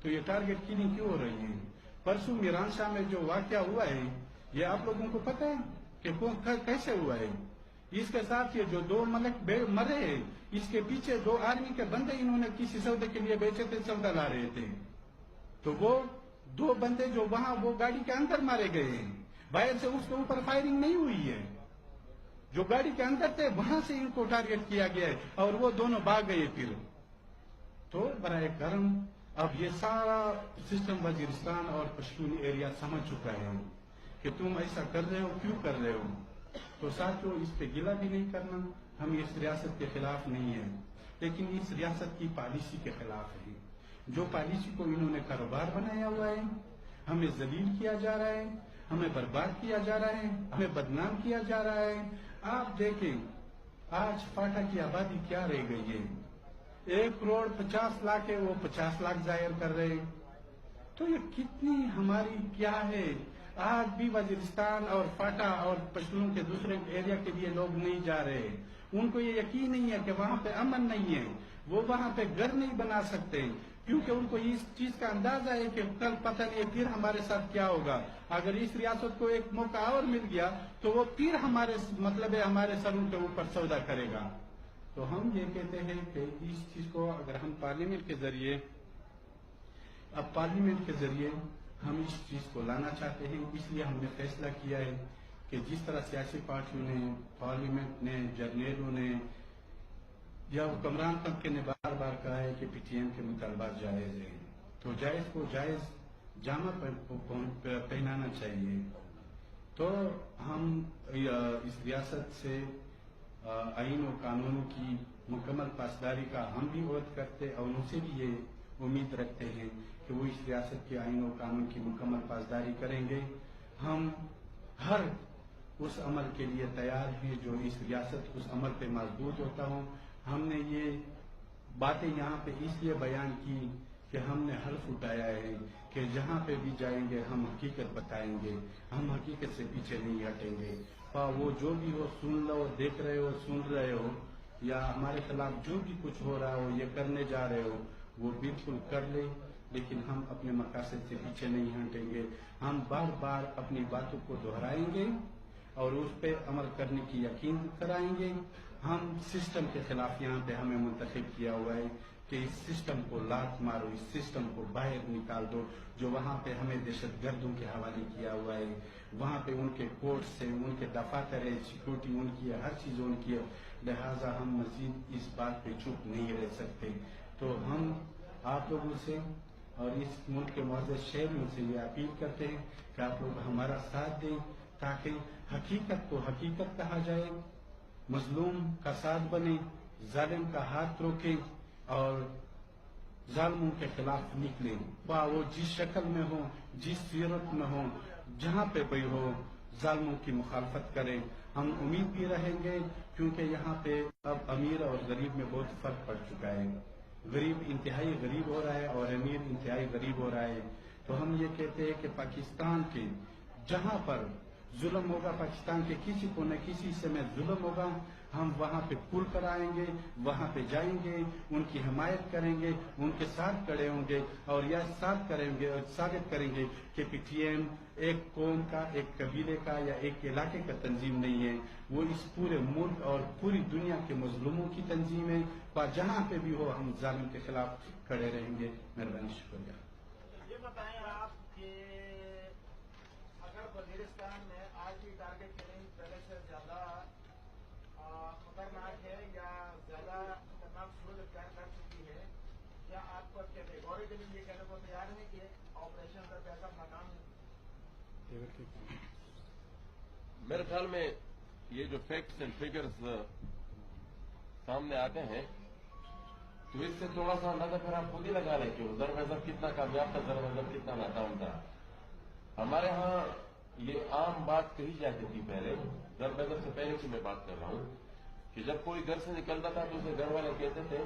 تو یہ target killing کیوں ہو رہی ہے؟ پرسوں میران شاہ میں جو واقعہ ہوا ہے یہ آپ لوگوں کو پتہ ہے کہ کیسے ہوا ہے؟ اس کے ساتھ یہ جو 2 ملک مرے ہیں اس کے پیچھے 2 آرمی کے بندے انہوں نے کسی سودے کے لیے بیچے تھے، سودا لا رہے تھے، تو وہ 2 بندے جو وہاں وہ گاڑی کے اندر مارے گئے ہیں، باہر سے اس کے اوپر فائرنگ نہیں ہوئی ہے، جو گاڑی کے اندر تھے وہاں سے ان کو ٹارگٹ کیا گیا ہے اور وہ دونوں بھاگ گئے پھر۔ تو برائے کرم اب یہ سارا سسٹم وزیرستان اور پشتون ایریا سمجھ چکا ہے کہ تم ایسا کر رہے ہو، کیوں کر رہے ہو؟ تو ساتھیوں اس پہ گلہ بھی نہیں کرنا، ہم اس ریاست کے خلاف نہیں ہیں، لیکن اس ریاست کی پالیسی کے خلاف ہیں، جو پالیسی کو انہوں نے کاروبار بنایا ہوا ہے، ہمیں ذلیل کیا جا رہا ہے، ہمیں برباد کیا جا رہا ہے، ہمیں بدنام کیا جا رہا ہے۔ آپ دیکھیں آج فاٹا کی آبادی کیا رہ گئی ہے، 1,50,00,000 ہے، وہ 50 لاکھ ظاہر کر رہے ہیں، تو یہ کتنی ہماری کیا ہے؟ آج بھی وزیرستان اور فاٹا اور پشتون کے دوسرے ایریا کے لیے لوگ نہیں جا رہے، ان کو یہ یقین نہیں ہے کہ وہاں پہ امن نہیں ہے، وہ وہاں پہ گھر نہیں بنا سکتے، کیونکہ ان کو اس چیز کا اندازہ ہے کہ کل پتہ نہیں پھر ہمارے ساتھ کیا ہوگا، اگر اس ریاست کو ایک موقع اور مل گیا تو وہ پھر ہمارے سروں کے اوپر سودا کرے گا۔ تو ہم یہ کہتے ہیں کہ اس چیز کو اگر ہم پارلیمنٹ کے ذریعے ہم اس چیز کو لانا چاہتے ہیں، اس لیے ہم نے فیصلہ کیا ہے کہ جس طرح سیاسی پارٹیوں نے، پارلیمنٹ نے، جرنیلوں نے یا حکمران طبقے نے بار بار کہا ہے کہ پی ٹی ایم کے مطالبات جائز ہیں، تو جائز کو جائز جامہ پہنانا چاہیے۔ تو ہم اس ریاست سے آئین و قانون کی مکمل پاسداری کا ہم بھی عہد کرتے اور ان سے بھی یہ امید رکھتے ہیں کہ وہ اس ریاست کے آئین و قانون کی مکمل پاسداری کریں گے۔ ہم ہر اس عمل کے لیے تیار ہیں جو اس ریاست اس عمل پہ مضبوط ہوتا ہوں۔ ہم نے یہ باتیں یہاں پہ اس لیے بیان کی کہ ہم نے حلف اٹھایا ہے کہ جہاں پہ بھی جائیں گے ہم حقیقت بتائیں گے، ہم حقیقت سے پیچھے نہیں ہٹیں گے، وہ جو بھی ہو سن لو، دیکھ رہے ہو، سن رہے ہو، یا ہمارے خلاف جو بھی کچھ ہو رہا ہو، یہ کرنے جا رہے ہو، وہ بالکل کر لے، لیکن ہم اپنے مقاصد سے پیچھے نہیں ہٹیں گے۔ ہم بار بار اپنی باتوں کو دہرائیں گے اور اس پہ عمل کرنے کی یقین کرائیں گے۔ ہم سسٹم کے خلاف یہاں پہ ہمیں منتخب کیا ہوا ہے کہ اس سسٹم کو لات مارو، اس سسٹم کو باہر نکال دو، جو وہاں پہ ہمیں دہشت گردوں کے حوالے کیا ہوا ہے، وہاں پہ ان کے کورٹ سے، ان کے دفاتر ہے، سیکورٹی ان کی ہے، ہر چیز ان کی ہے، لہٰذا ہم مزید اس بات پہ چپ نہیں رہ سکتے۔ تو ہم آپ لوگوں سے اور اس ملک کے معزز شہریوں سے یہ اپیل کرتے ہیں کہ آپ لوگ ہمارا ساتھ دیں تاکہ حقیقت کو حقیقت کہا جائے، مظلوم کا ساتھ بنے، ظالم کا ہاتھ روکیں اور ظالموں کے خلاف نکلیں، وہ جس شکل میں ہو، جس صورت میں ہو، جہاں پہ بھی ہو، ظالموں کی مخالفت کریں۔ ہم امید بھی رہیں گے کیونکہ یہاں پہ اب امیر اور غریب میں بہت فرق پڑ چکا ہے، غریب انتہائی غریب ہو رہا ہے اور امیر انتہائی غریب ہو رہا ہے۔ تو ہم یہ کہتے ہیں کہ پاکستان کے جہاں پر ظلم ہوگا، پاکستان کے کسی کو نہ کسی حصے میں ظلم ہوگا، ہم وہاں پہ پل کرائیں گے، وہاں پہ جائیں گے، ان کی حمایت کریں گے، ان کے ساتھ کھڑے ہوں گے اور یہ ثابت کریں گے کہ پی ٹی ایم ایک قوم کا، ایک قبیلے کا یا ایک علاقے کا تنظیم نہیں ہے، وہ اس پورے ملک اور پوری دنیا کے مظلوموں کی تنظیم ہے، اور جہاں پہ بھی ہو ہم ظالم کے خلاف کھڑے رہیں گے۔ مہربانی، شکریہ۔ یہ بتائیں آپ کہ اگر وزیرستان میں آج کی ٹارگٹ کلنگ پہلے سے زیادہ خطرناک ہے یا زیادہ خطرناک صورت اختیار کر چکی ہے، کیا آپ کو کیٹیگوریکلی یہ کہنے کو تیار ہے کہ آپریشن کا پیسہ ناکام ہے؟ میرے خیال میں یہ جو فیکٹس اینڈ فگرز سامنے آتے ہیں تو اس سے تھوڑا سا اندازہ پھر آپ خود ہی لگا لیں کہ ضرب ضرب کتنا کامیاب تھا، ضرب ضرب کتنا ناکام تھا۔ ہمارے ہاں یہ عام بات کہی جاتی تھی پہلے، ضرب ضرب سے پہلے کی میں بات کر رہا ہوں، کہ جب کوئی گھر سے نکلتا تھا تو اسے گھر والے کہتے تھے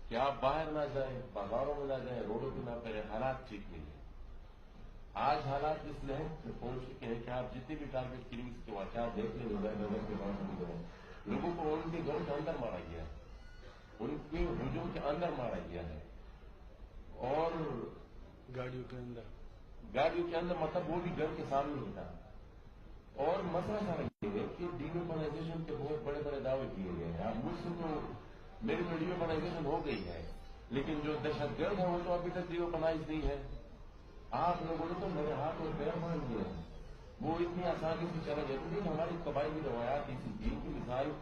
کہ آپ باہر نہ جائیں، بازاروں میں نہ جائیں، روڈوں پہ نہ پھریں، حالات ٹھیک نہیں ہیں۔ آج حالات اس لحاظ سے پہنچ چکے ہیں کہ آپ جتنی بھی ٹارگٹ کلنگز کے واقعات دیکھ لیں، ضرب ضرب کے بعد لوگوں کو ان کے گھروں کے اندر مارا گیا ہے، ان کے ہجوم کے اندر مارا گیا ہے، اور गाड़ियों के अंदर मतलब वो भी घर के सामने ही था। और मसला सारा ये है कि डीवेपनाइजेशन के बहुत बड़े बड़े दावे किए गए हैं। अब मुझसे तो मेरी तो डीवेपनाइजेशन हो गई है, लेकिन जो दहशतगर्द है वो तो अभी तक डीवेपनाइज नहीं है। आप लोगों ने तो मेरे हाथ और पैर बांध दिए हैं, वो इतनी आसानी से चले जाते थे। हमारी कबायली रवायात ऐसी थी कि मिसाल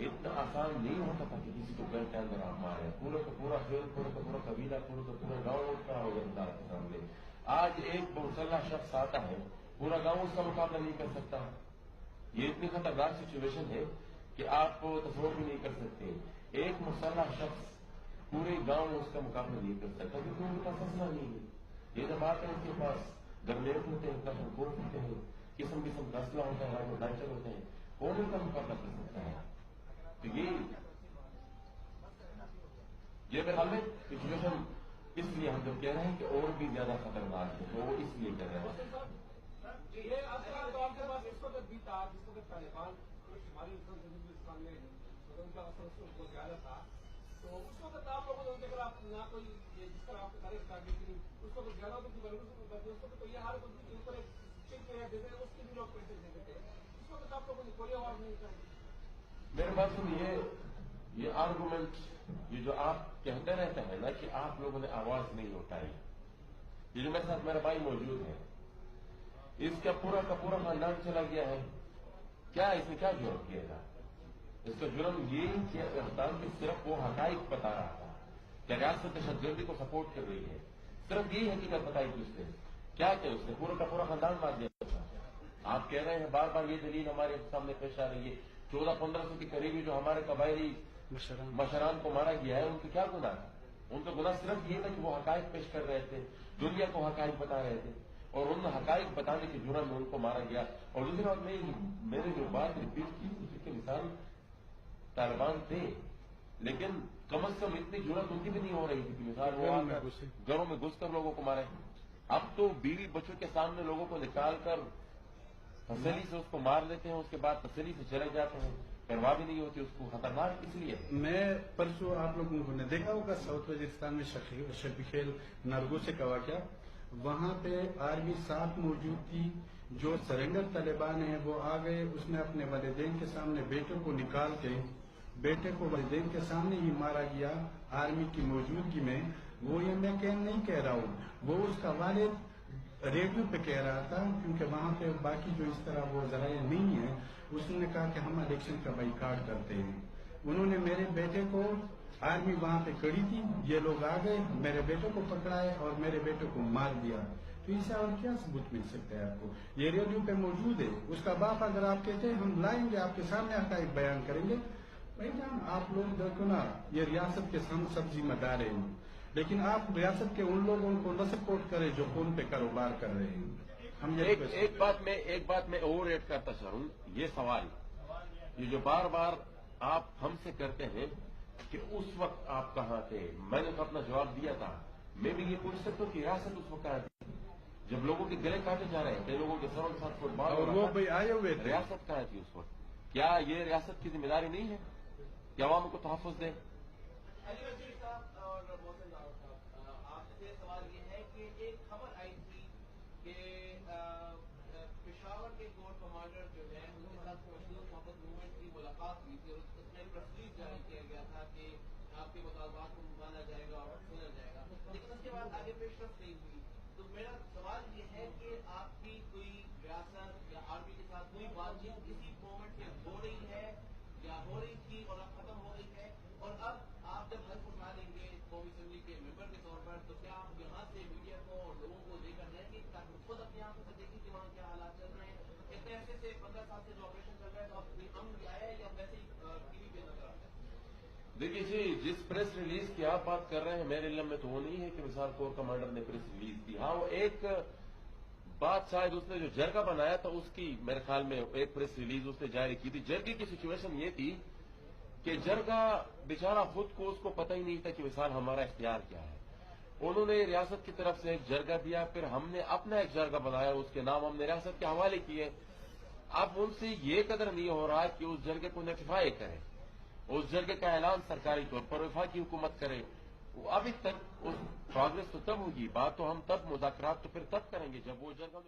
इतना आसान नहीं होता था कि किसी को घर के अंदर आप मारे। पूरा का पूरा खेल, पूरा का पूरा कबीला, पूरा का पूरा गाँव उठता हो जनता के सामने। आज एक मुसल्लह शख्स आता है, पूरा गांव उसका मुकाबला नहीं कर सकता। ये इतनी खतरनाक सिचुएशन है कि आप तस्वीर भी नहीं कर सकते। एक मुसल्लह शख्स पूरे गांव में उसका मुकाबला नहीं कर सकता, क्योंकि उनके पास असला नहीं है। ये जब आते हैं उनके पास गरनेट होते हैं, कशनकोट होते हैं, किस्म किस्म का असला होता है, लाइटर होते हैं, कौन उनका मुकाबला कर सकता है? तो ये मेरे ख्याल में सिचुएशन इसलिए हम जब कह रहे हैं कि और भी ज्यादा खतरनाक है, तो वो इसलिए कह रहे हैं। ये असला तो आपके पास इस वक्त भी था, जिस वक्त तालिबान हमारी सामने उनका असर ज्यादा था, तो उस वक्त आप लोगों ने उनके खिलाफ ना कोई जिस तरह आपको तारीफ कर दी थी, उस वक्त ज्यादा उस वक्त तो ये हालत होती थी ऊपर जैसे उसके भी लोग पैसे देते थे। उस वक्त आप लोगों ने कोई आवाज नहीं उठाई। मेरे बात सुनिए, ये आर्गूमेंट ये जो आप कहते रहते हैं ना कि आप लोगों ने आवाज नहीं उठाई, ये जो मेरे साथ मेरा भाई मौजूद है, इसका पूरा का पूरा खानदान चला गया है। क्या इसने क्या जुर्म किया था? इसका जुर्म ये कि अफगान की सिर्फ वो हकाइक बता रहा था कि रियासत दहशतगर्दी को सपोर्ट कर रही है। सिर्फ यही हकीकत बताई थी उसने। क्या किया उसने? पूरा का पूरा खानदान मार दिया था। आप कह रहे हैं बार बार ये दलील हमारे सामने पेश आ रही है। 1400-1500 के करीबी जो हमारे कबायली मशरान को मारा गया है, उनके क्या गुनाह था? उनका गुनाह सिर्फ ये था कि वो हकाइक पेश कर रहे थे, दुनिया को हकाइक बता रहे थे, और उन हकाइक बताने के जुर्म में उनको मारा गया। और दूसरी बात मैंने जो बात रिपीट की कि मिसाल तालिबान थे, लेकिन कम से कम इतनी जरूरत उनकी भी नहीं हो रही थी कि मिसाल वो घरों में घुसकर लोगों को मारे। अब तो बीवी बच्चों के सामने लोगों को निकालकर तसल्ली से उसको मार लेते हैं, उसके बाद तसल्ली से चले जाते हैं, परवाह भी नहीं होती उसको। खतरनाक इसलिए मैं परसों आप लोगों ने देखा होगा साउथ वजीरिस्तान में शबीखेल नरगो से का वाक़या, वहां पे आर्मी साथ मौजूद थी। जो सरेंडर तालिबान है वो आ गए, उसने अपने वालिदैन के सामने बेटे को निकाल के बेटे को वालिदैन के सामने ही मारा गया आर्मी की मौजूदगी में। वो ये मैं नहीं कह रहा हूँ, वो उसका वालिद रेडियो पे कह रहा था, क्योंकि वहां पे बाकी जो इस तरह वो जराए नहीं है। उसने कहा कि हम इलेक्शन का बाइकाट करते हैं। उन्होंने मेरे बेटे को, आर्मी वहां पे खड़ी थी, ये लोग आ गए, मेरे बेटे को पकड़ाए और मेरे बेटे को मार दिया। तो इससे और क्या सबूत मिल सकता है आपको? ये रेडियो पे मौजूद है। उसका बाप अगर आप कहते हैं हम लाएंगे आपके सामने हकाइक बयान करेंगे, भाई जान आप लोग देखो ना, ये रियासत के हम सब जिम्मेदार हैं, लेकिन आप रियासत के उन लोगों को न सपोर्ट करें जो फोन पे कारोबार कर रहे हैं। हम एक बात में और ऐड करता चलूं, ये सवाल ये जो बार बार आप हमसे करते हैं कि उस वक्त आप कहाँ थे, मैंने तो अपना जवाब दिया था। मैं भी ये पूछ सकता हूँ कि रियासत उस वक्त कहाँ थी जब लोगों के गले काटे जा रहे थे, लोगों के सरों के साथ फुटबॉल और वो भाई आए हुए थे। रियासत कहाँ थी उस वक्त? क्या ये रियासत की जिम्मेदारी नहीं है कि अवाम को तहफ़्फ़ुज़ दे? आपसे सवाल ये है कि एक खबर आई थी कि पेशावर के कोर कमांडर जो है उनके साथ मशहूर मोहब्बत मूवमेंट की मुलाकात हुई थी और उसमें प्रेस रिलीज जारी किया गया था कि आपके मुतालबात को माना जाएगा और सुना जाएगा, लेकिन उसके बाद आगे पेशरफ्त नहीं हुई। तो मेरा सवाल ये है कि आपकी कोई रियासत या आर्मी के साथ कोई बातचीत इसी मोमेंट में हो रही है या हो रही थी और अब खत्म हो गई है, और अब आप जब हल्फ उठा लेंगे कौमी असेंबली के मेंबर के तौर पर, तो क्या आप यहाँ से मीडिया को और लोगों को लेकर जाएंगे ताकि खुद अपनी आंखों से देखें कि वहाँ क्या हालात चल रहे हैं? इतने ऐसे से 15 साल से जो ऑपरेशन चल रहा है, तो आप हम आए या वैसे ही टीवी पे नजर आता है? देखिए जी, जिस प्रेस रिलीज की आप बात कर रहे हैं मेरे इल्म में तो वो नहीं है कि मिसाल कोर कमांडर ने प्रेस रिलीज दी। हाँ, वो एक बात शायद उसने जो जरगा बनाया था उसकी मेरे ख्याल में एक प्रेस रिलीज उसने जारी की थी। जरगे की सिचुएशन ये थी कि जरगा बेचारा खुद को उसको पता ही नहीं था कि मिसाल हमारा इख्तियार क्या है। उन्होंने रियासत की तरफ से एक जरगा दिया, फिर हमने अपना एक जरगा बनाया, उसके नाम हमने रियासत के हवाले किए। अब उनसे ये कदर नहीं हो रहा कि उस जरगे को नोटिफाई करें, उस जरगे का ऐलान सरकारी तौर पर वफाकी हुकूमत करे, अभी तक उस प्रोग्रेस तो तब होगी, बात तो हम तब मुज़ाकरात तो फिर तब करेंगे जब वो जर्नल